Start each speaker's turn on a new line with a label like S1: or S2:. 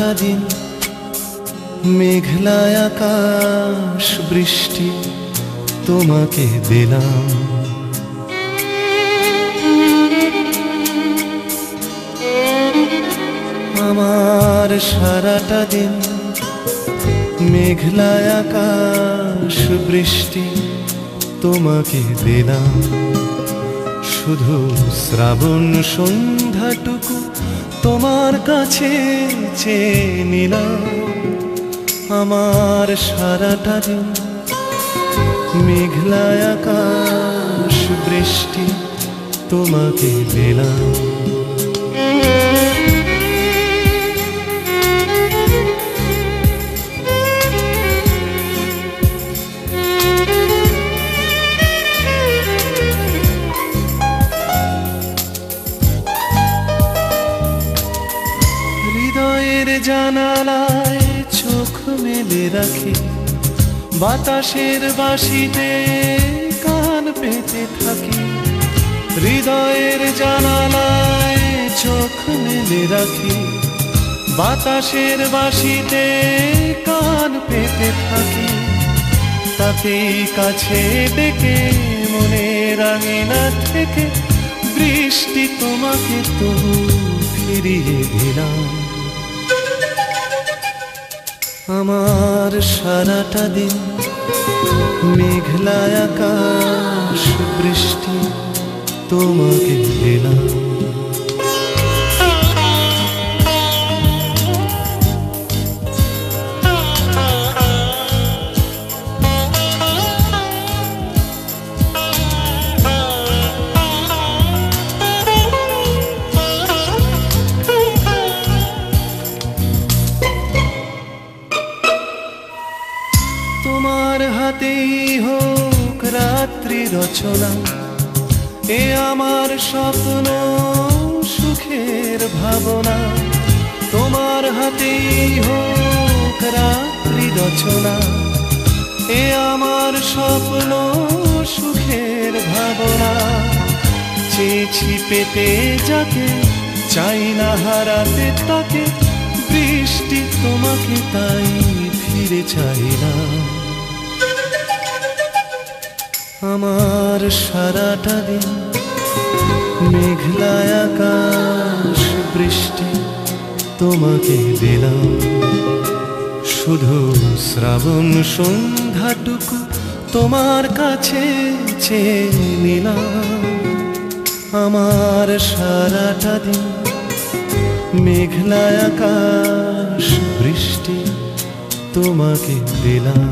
S1: সারাটা দিন মেঘলায় আকাশ বৃষ্টি তোমাকে দিলাম। আমার সারাটা দিন মেঘলায় আকাশ বৃষ্টি তোমাকে দিলাম। শুধু শ্রাবণ সন্ধ্যাটুকু তোমার কাছে চেয়ে নিলাম। আমার সারাটা দিন মেঘলায় আকাশ বৃষ্টি তোমাকে দিলাম। হৃদয়ের জানালায় চোখ মেলে রাখি, বাতাসের বাঁশিতে কান পেতে থাকি। হৃদয়ের জানালায় চোখ মেলে রাখি, বাতাসের বাঁশিতে কান পেতে থাকি। তাতেই কাছে ডেকে মনের আঙিনা থেকে বৃষ্টি তোমাকে তবু ফিরিয়ে দিলাম। আমার সারাটা দিন মেঘলায় আকাশ বৃষ্টি তোমাকে দিলাম। তোমার হাতেই হোক রাত্রি রচনা, এ আমার স্বপ্ন সুখের ভাবনা। তোমার হাতেই হোক রাত্রি রচনা, এ আমার স্বপ্ন সুখের ভাবনা। চেয়েছি পেতে যাকে, চাই না হারাতে তাকে, বৃষ্টি তোমাকে তাই ফিরে চাইলাম। আমার সারাটা দিন মেঘলায় আকাশ বৃষ্টি তোমাকে দিলাম। শুধু শ্রাবণ সন্ধ্যাটুকু তোমার কাছে চেয়ে নিলাম। আমার সারাটা দিন মেঘলায় আকাশ বৃষ্টি তোমাকে দিলাম।